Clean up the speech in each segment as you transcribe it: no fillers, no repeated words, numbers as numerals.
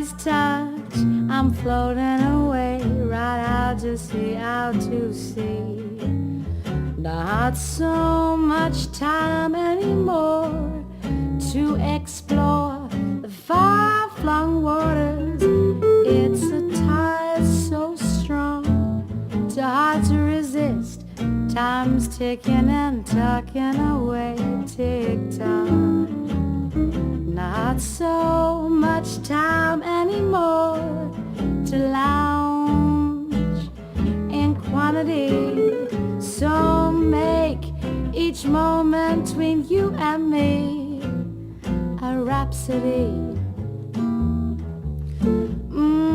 body's touch, I'm floating away, right out to sea, out to sea. Not so much time anymore to explore the far-flung waters. It's a tide so strong, too hard to resist. Time's ticking and tucking away, tick-tock. Not so much time anymore to lounge in quantity. So make each moment between you and me a rhapsody.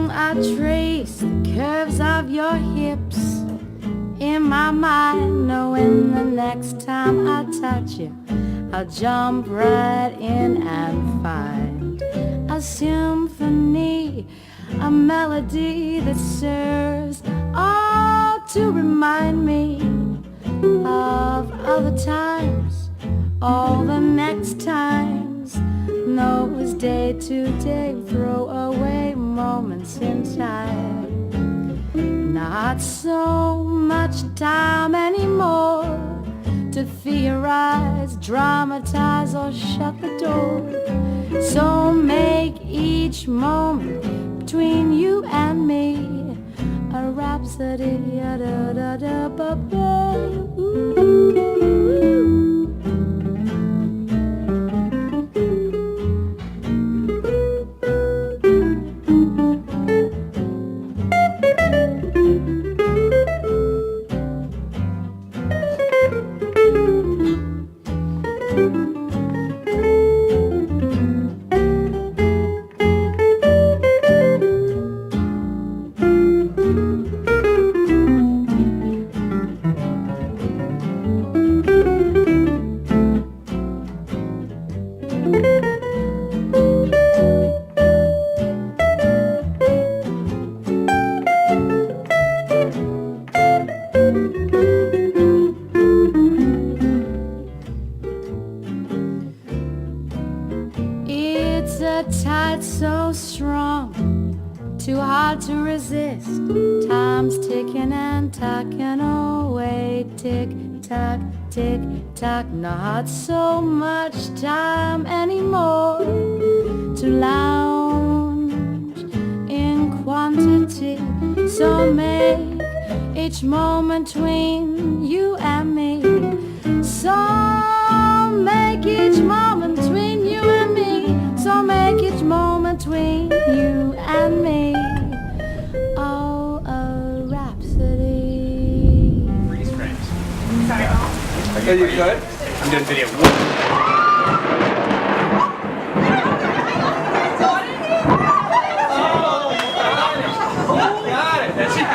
I trace the curves of your hips in my mind, knowing the next time I touch you, I'll jump right in and find a symphony, a melody that serves all to remind me of other times, all the next times. Those day to day throwaway moments in time. Not so much time anymore to theorize, dramatize, or shut the door. So make each moment between you and me a rhapsody. It's a tide so strong, too hard to resist. Time's ticking and tucking away, tick tock, tick tock. Not so much time anymore to lounge in quantity. So make each moment between you and me. So make each moment between you and me. So make each moment between you and me. Oh, a rhapsody. Freeze frames. Sorry. Are you good? I'm doing video. Got it. That's it.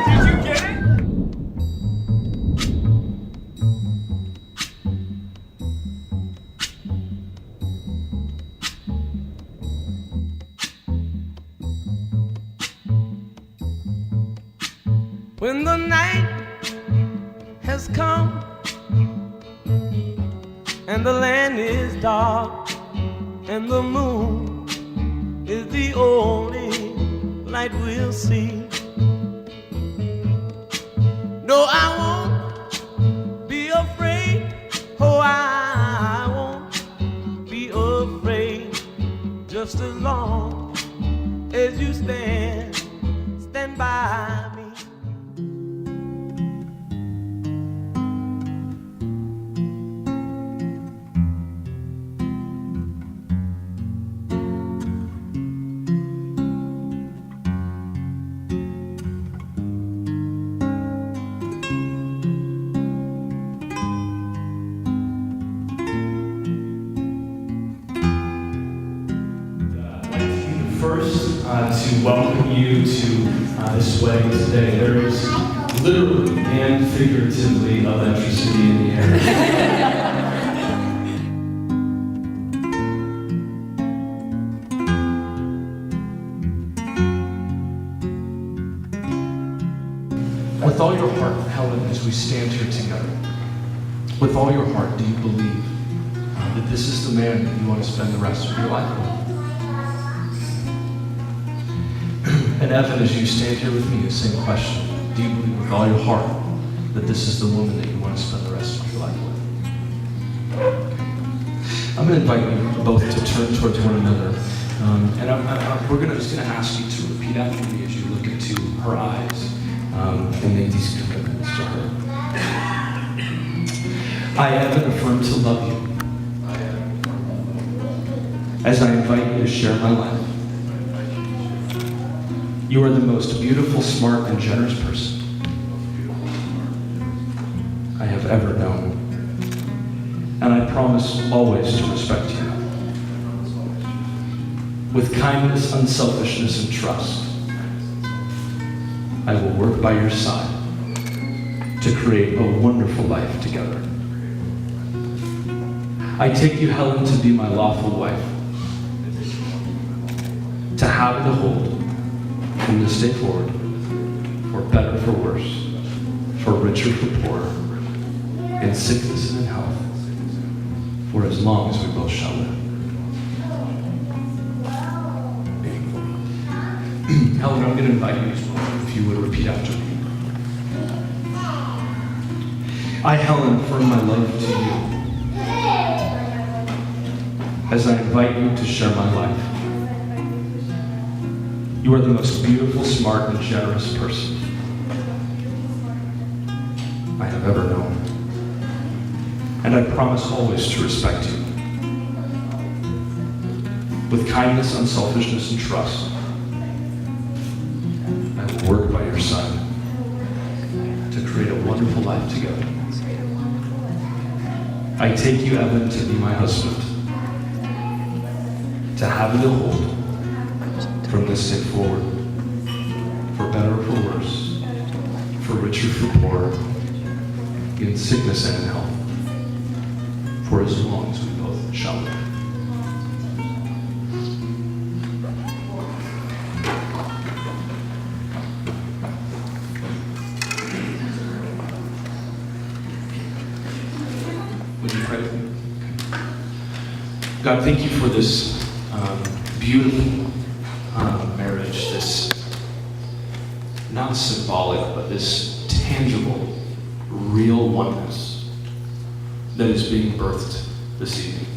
Did you get it? When the night has come and the land is dark and the moon is the only light we'll see. No, I won't be afraid. Oh, I won't be afraid. Just as long as you stand by me. First, to welcome you to this wedding today. There is literally and figuratively electricity in the air. With all your heart, Helen, as we stand here together, with all your heart, do you believe that this is the man that you want to spend the rest of your life with? And Evan, as you stand here with me, the same question. Do you believe with all your heart that this is the woman that you want to spend the rest of your life with? I'm going to invite you both to turn towards one another. And we're just going to ask you to repeat after me as you look into her eyes and make these commitments to her. I, Evan, affirm to love you as I invite you to share my life. You are the most beautiful, smart, and generous person I have ever known. And I promise always to respect you. With kindness, unselfishness, and trust, I will work by your side to create a wonderful life together. I take you, Helen, to be my lawful wife, to have and to hold from this day forward, for better, for worse, for richer, for poorer, in sickness and in health, for as long as we both shall live. Helen, I'm going to invite you as well, if you would repeat after me. I, Helen, affirm my love to you as I invite you to share my life. You are the most beautiful, smart, and generous person I have ever known. And I promise always to respect you. With kindness, unselfishness, and trust, I will work by your side to create a wonderful life together. I take you, Evan, to be my husband, to have and to hold from this day forward, for better or for worse, for richer, for poorer, in sickness and in health, for as long as we both shall live. Would you pray with me? God, thank you for this beautiful marriage, this not symbolic, but this tangible, real oneness that is being birthed this evening.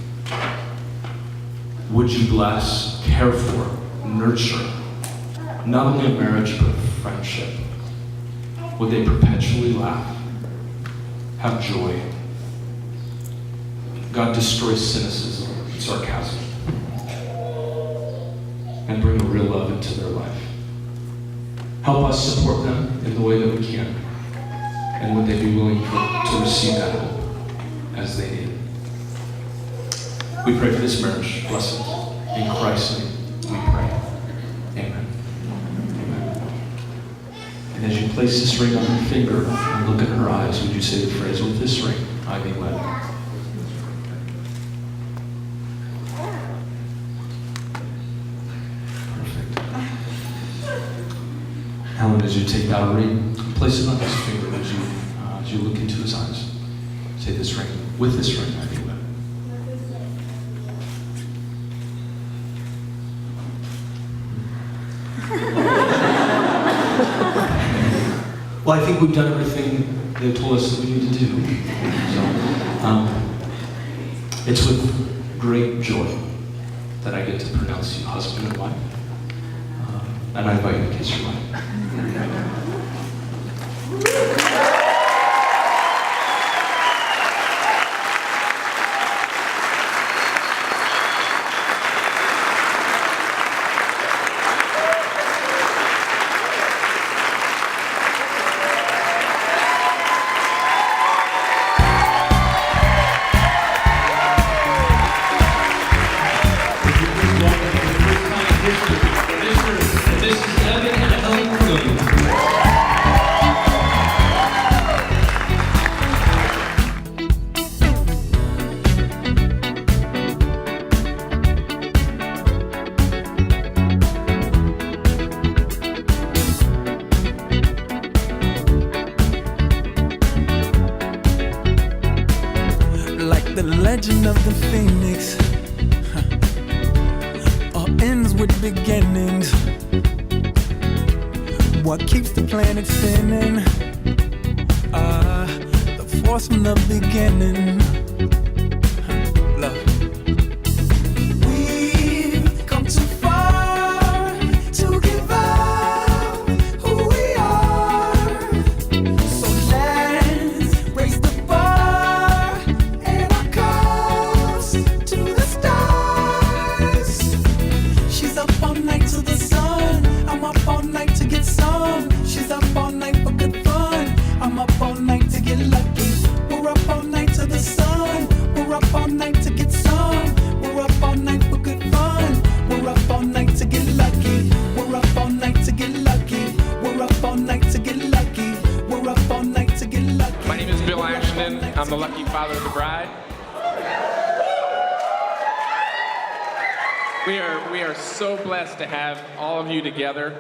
Would you bless, care for, nurture, not only a marriage, but a friendship? Would they perpetually laugh, have joy? God, destroy cynicism and sarcasm, and bring a real love into their life. Help us support them in the way that we can. And would they be willing to receive that hope as they need? We pray for this marriage. Blessings. In Christ's name we pray. Amen. Amen. And as you place this ring on her finger and look in her eyes, would you say the phrase, with this ring I be wed? Helen, as you take that ring, place it on his finger as you look into his eyes. Say this ring, with this ring I be wed. Well, I think we've done everything they've told us that we need to do. So, it's with great joy that I get to pronounce you husband and wife. And I invite you to kiss your wife. This is Evan and Helen Williams. Like the legend of the phoenix, all ends with beginnings. what keeps the planet spinning. The force from the beginning. Love. We've come too far to give up who we are. So let's raise the bar and our cups to the stars. She's up all night to the sun. I'm up all night to get some. She's up all night for good fun. I'm up all night to get lucky. We're up all night to the sun. We're up all night to get some. We're up all night for good fun. We're up all night to get lucky. We're up all night to get lucky. We're up all night to get lucky. We're up all night to get lucky. My name is Bill Ashton. I'm the lucky father of the bride. We are so blessed to have all of you together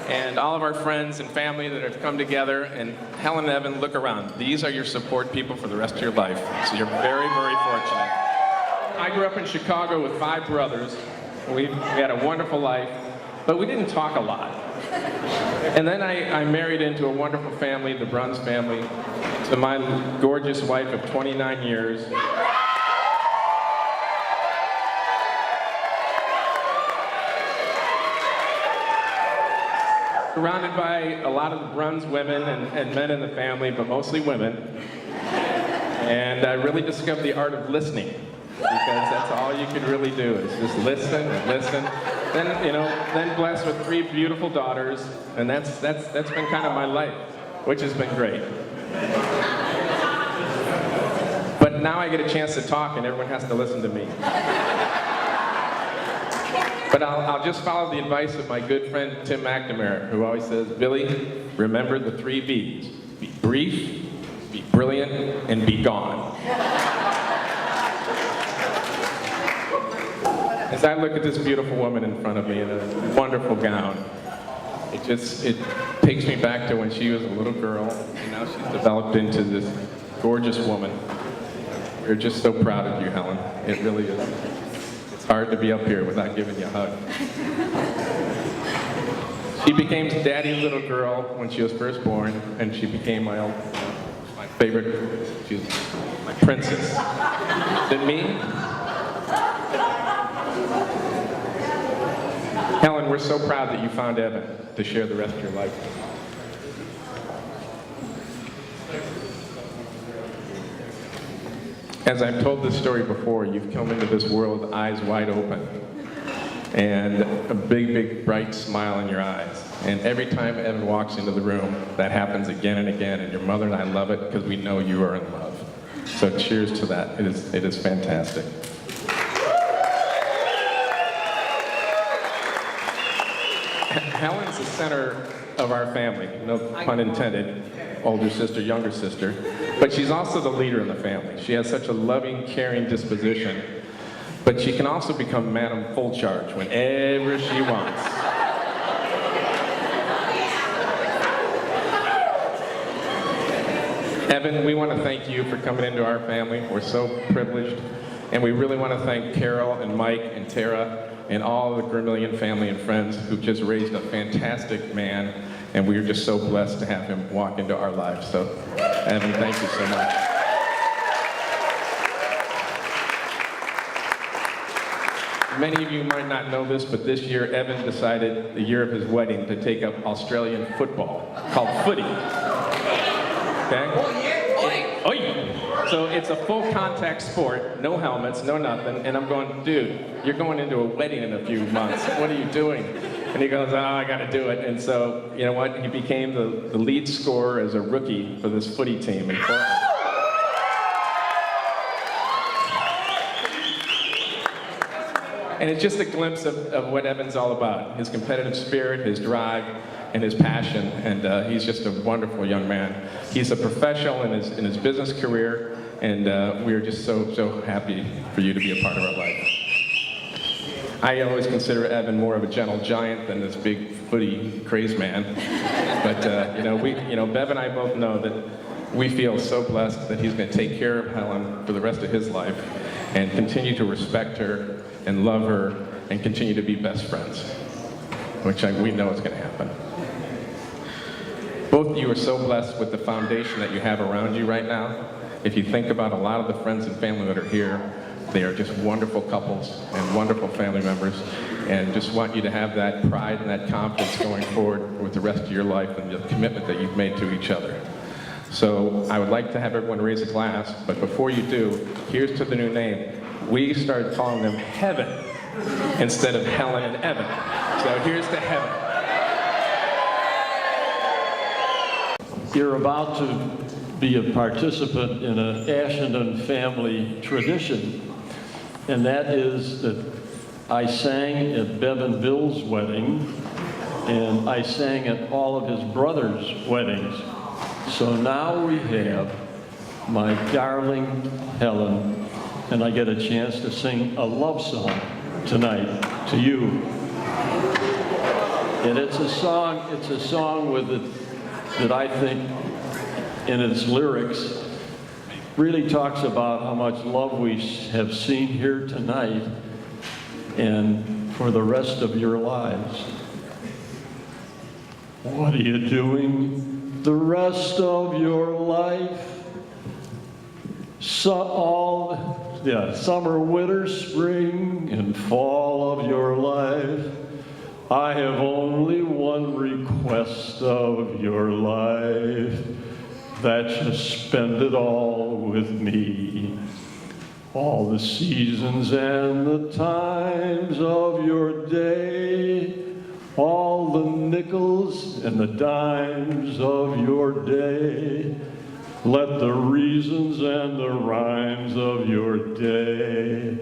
and all of our friends and family that have come together. And Helen and Evan, look around. These are your support people for the rest of your life. So you're very, very fortunate. I grew up in Chicago with 5 brothers. We had a wonderful life, but we didn't talk a lot. And then I married into a wonderful family, the Bruns family, to my gorgeous wife of 29 years. Surrounded by a lot of the Bruns women and men in the family, but mostly women. And I really discovered the art of listening, because that's all you can really do is just listen and listen. Then, then blessed with 3 beautiful daughters, and that's been kind of my life, which has been great. But now I get a chance to talk, and everyone has to listen to me. But I'll just follow the advice of my good friend Tim McNamara, who always says, Billy, remember the 3 B's. Be brief, be brilliant, and be gone. As I look at this beautiful woman in front of me in a wonderful gown, it takes me back to when she was a little girl, and now she's developed into this gorgeous woman. We're just so proud of you, Helen. It really is. Hard to be up here without giving you a hug. She became Daddy's little girl when she was first born, and she became my favorite. She was my princess. Then me. Helen, we're so proud that you found Evan to share the rest of your life with. As I've told this story before, you've come into this world with eyes wide open and a big, big, bright smile in your eyes. And every time Evan walks into the room, that happens again and again, and your mother and I love it because we know you are in love. So cheers to that. It is fantastic. Helen's the center of our family, no pun intended, older sister, younger sister, but she's also the leader in the family. She has such a loving, caring disposition, but she can also become Madam Full Charge whenever she wants. Evan, we want to thank you for coming into our family. We're so privileged, and we really want to thank Carol and Mike and Tara and all the Vermillion family and friends who've just raised a fantastic man, and we are just so blessed to have him walk into our lives. So, Evan, thank you so much. Many of you might not know this, but this year Evan decided, the year of his wedding, to take up Australian football, called footy. Okay? So it's a full contact sport, no helmets, no nothing, and I'm going, dude, you're going into a wedding in a few months. What are you doing? And he goes, oh, I got to do it. And so, you know what? He became the lead scorer as a rookie for this footy team in Portland. And it's just a glimpse of what Evan's all about, his competitive spirit, his drive, and his passion, and he's just a wonderful young man. He's a professional in his business career, and we are just so happy for you to be a part of our life. I always consider Evan more of a gentle giant than this big footy craze man, but Bev and I both know that we feel so blessed that he's going to take care of Helen for the rest of his life, and continue to respect her and love her and continue to be best friends, which we know is going to happen. Both of you are so blessed with the foundation that you have around you right now. If you think about a lot of the friends and family that are here, they are just wonderful couples and wonderful family members, and just want you to have that pride and that confidence going forward with the rest of your life and the commitment that you've made to each other. So I would like to have everyone raise a glass, but before you do, here's to the new name. We started calling them Heaven instead of Helen and Evan. So here's to Heaven. You're about to be a participant in an Ashenden family tradition, and that is that I sang at Bev and Bill's wedding, and I sang at all of his brothers' weddings. So now we have my darling Helen, and I get a chance to sing a love song tonight to you. And it's a song with it that I think in its lyrics really talks about how much love we have seen here tonight and for the rest of your lives. What are you doing the rest of your life? Summer, winter, spring, and fall of your life. I have only one request of your life, that you spend it all with me. All the seasons and the times of your day, all the nickels and the dimes of your day. Let the reasons and the rhymes of your day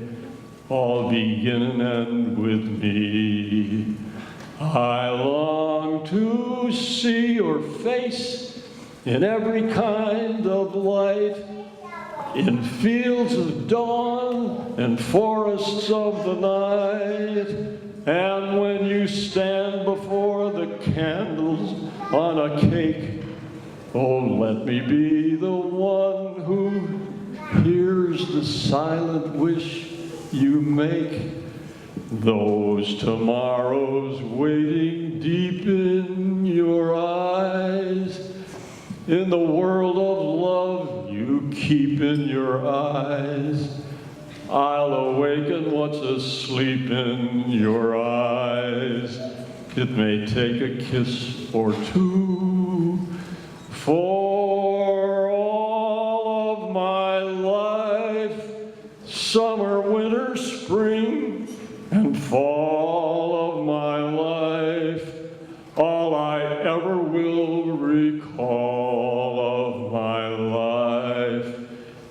all begin and end with me. I long to see your face in every kind of light, in fields of dawn and forests of the night. And when you stand before the candles on a cake, oh, let me be the one who hears the silent wish you make. Those tomorrows waiting deep in your eyes, in the world of love you keep in your eyes. I'll awaken what's asleep in your eyes. It may take a kiss or two. For all of my life, summer, winter, spring, and fall of my life, all I ever will recall of my life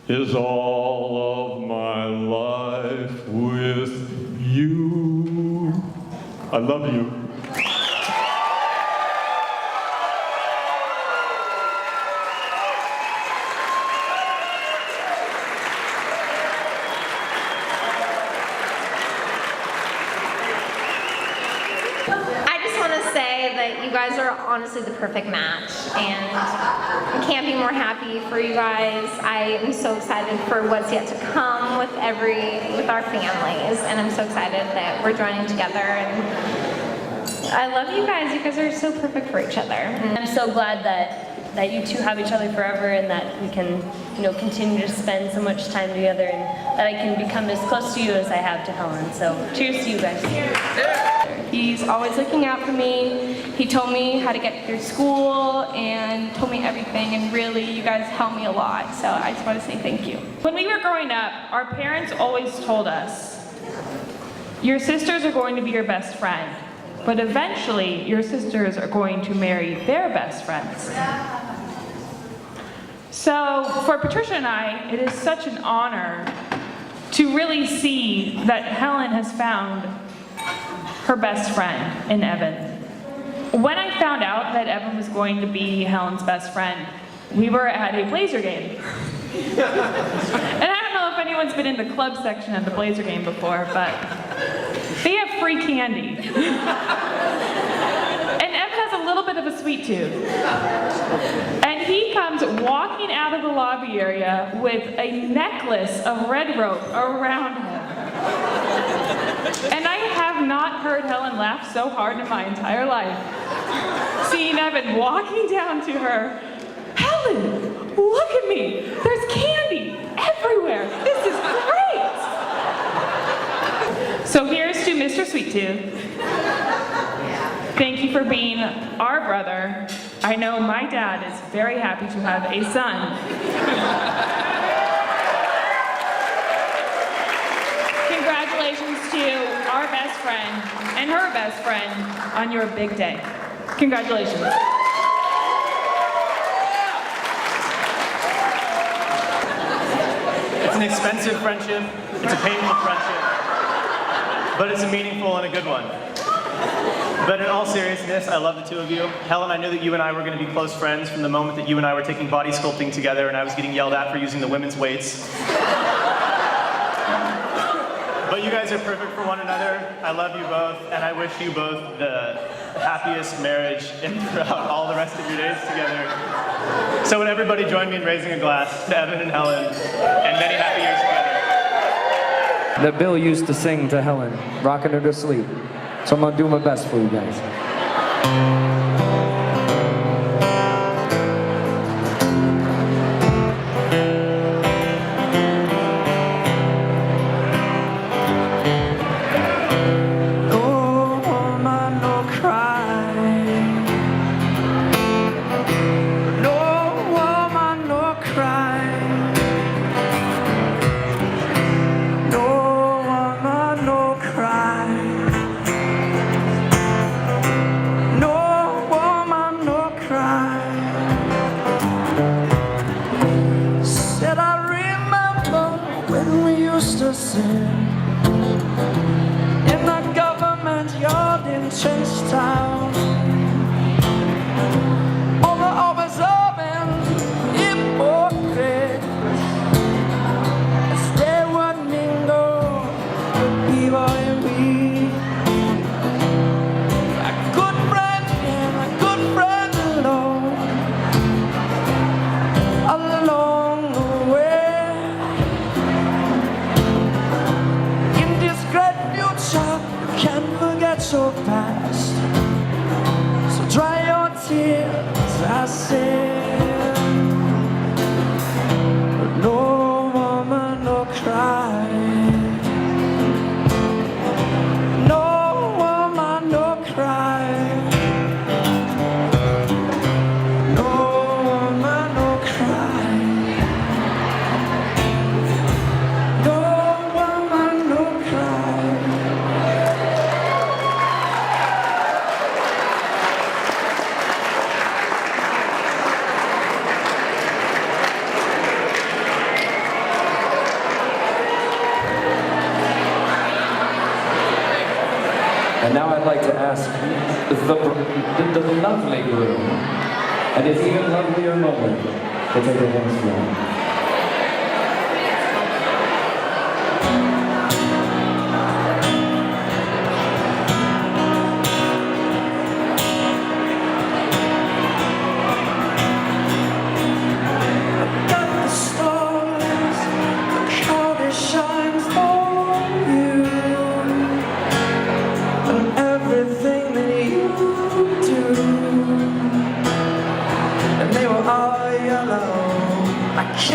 is all of my life with you. I love you. You guys are honestly the perfect match, and I can't be more happy for you guys. I am so excited for what's yet to come with our families, and I'm so excited that we're joining together. And I love you guys. You guys are so perfect for each other. I'm so glad that you two have each other forever, and that we can, continue to spend so much time together, and that I can become as close to you as I have to Helen. So cheers to you guys. He's always looking out for me. He told me how to get through school and told me everything, and really, you guys helped me a lot, so I just want to say thank you. When we were growing up, our parents always told us, your sisters are going to be your best friend, but eventually your sisters are going to marry their best friends. So for Patricia and I, it is such an honor to really see that Helen has found her best friend in Evan. When I found out that Evan was going to be Helen's best friend, we were at a Blazer game. And I don't know if anyone's been in the club section at the Blazer game before, but they have free candy. And Evan has a little bit of a sweet tooth. And he comes walking out of the lobby area with a necklace of red rope around him. And I have not heard Helen laugh so hard in my entire life. seeing Evan walking down to her. Helen, look at me. There's candy everywhere. This is great. So here's to Mr. Sweet Tooth. Thank you for being our brother. I know my dad is very happy to have a son. Congratulations to our best friend and her best friend on your big day. Congratulations. It's an expensive friendship, it's a painful friendship, but it's a meaningful and a good one. But in all seriousness, I love the two of you. Helen, I knew that you and I were going to be close friends from the moment that you and I were taking body sculpting together and I was getting yelled at for using the women's weights. But you guys are perfect for one another. I love you both, and I wish you both the happiest marriage and throughout all the rest of your days together. So would everybody join me in raising a glass to Evan and Helen, and many happy years together. That Bill used to sing to Helen, rocking her to sleep. So I'm gonna do my best for you guys. In the government yard in Trenchtown, all the observing hypocrites, as they would mingle with people and we. A good friend and a good friend along the way. Can't forget your past, so dry your tears, I said. No woman, no cry. No woman, no cry. No woman, no cry. No woman, no cry. And now I'd like to ask the lovely groom, and his even lovelier mother, to take her hands from. I can't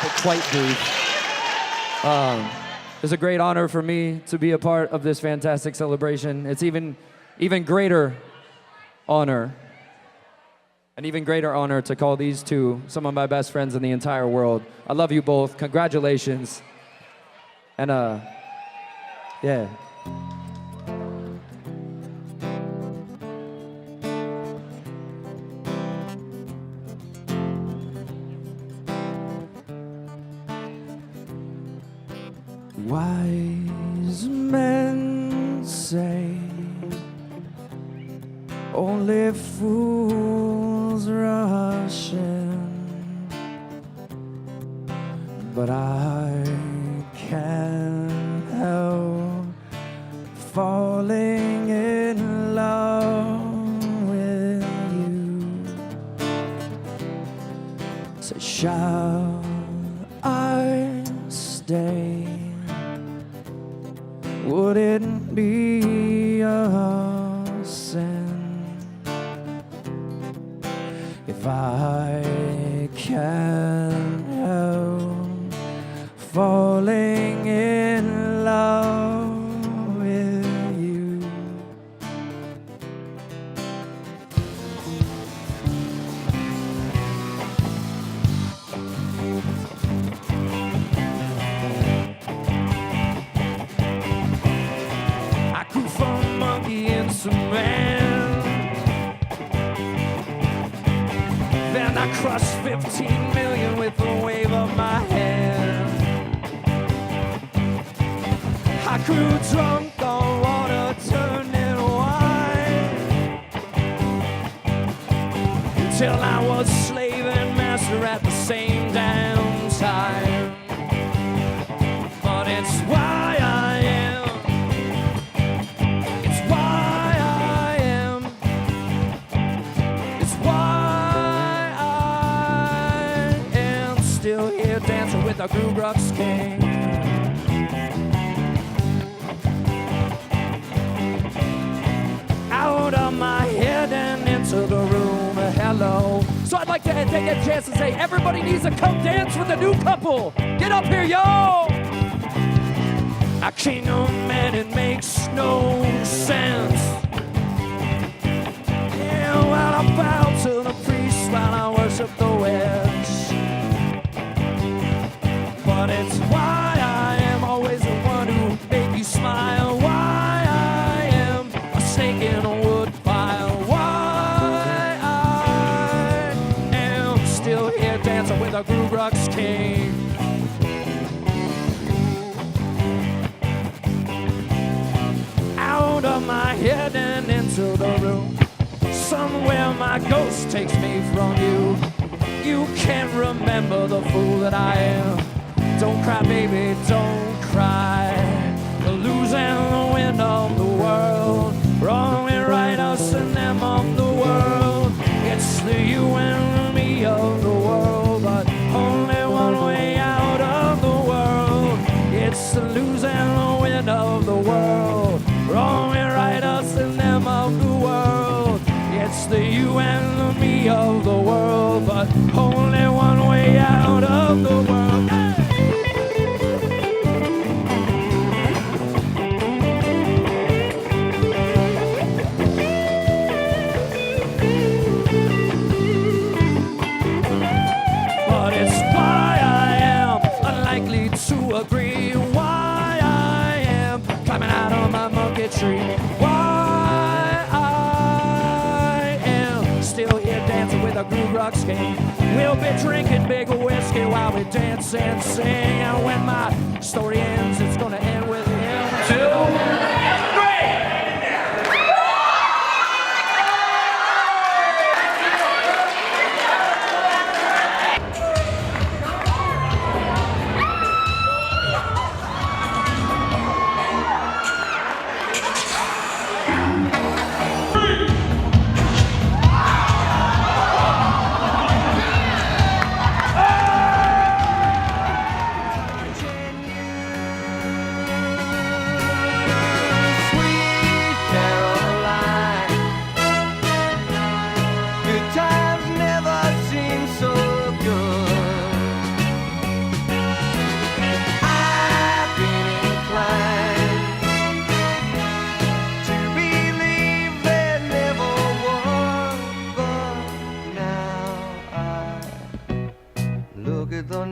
keep it quite brief. It's a great honor for me to be a part of this fantastic celebration. It's even greater honor, an even greater honor to call these two some of my best friends in the entire world. I love you both. Congratulations. And yeah. Wise men say only fools rush in, but I can't help falling in love with you. So shall I stay? Would it be a sin if I can't help falling in love with you? I grew from a monkey into man. Then I crushed 15 million with a wave of my hand. I grew drunk on water, turning wine, till I was slave and master at the same damn time. But it's why I am. It's why I am. It's why I am still here dancing with the Groove King. Out of my head and into the room. Hello. So I'd like to take a chance and say everybody needs to come dance with the new couple. Get up here, yo! I can't know, man, it makes no sense. Yeah, while I bow to the priest while I worship the witch. But it's why I am always the one who made you smile. Why I am a snake in a wood pile. Why I am still here dancing with a Groove King. Out of my head and into the room. Somewhere my ghost takes me from you. You can't remember the fool that I am. Don't cry, baby, don't cry. We're losing the wind of the world. Wrong and right, us and them of the world. It's the you and me of the world, but only one way out of the world. It's the losing the wind of the world. Wrong and right, us and them of the world. It's the you and the me of the world, but only one way out of the world. But it's why I am unlikely to agree. Why I am climbing out of my monkey tree. Why I am still here dancing with a Groove King. We'll be drinking big whiskey while we dance and sing. And when my story ends, it's gonna end with him. 2, 3.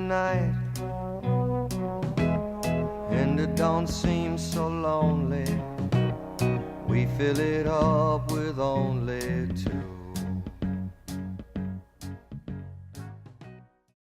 night, and it don't seem so lonely. We fill it up with only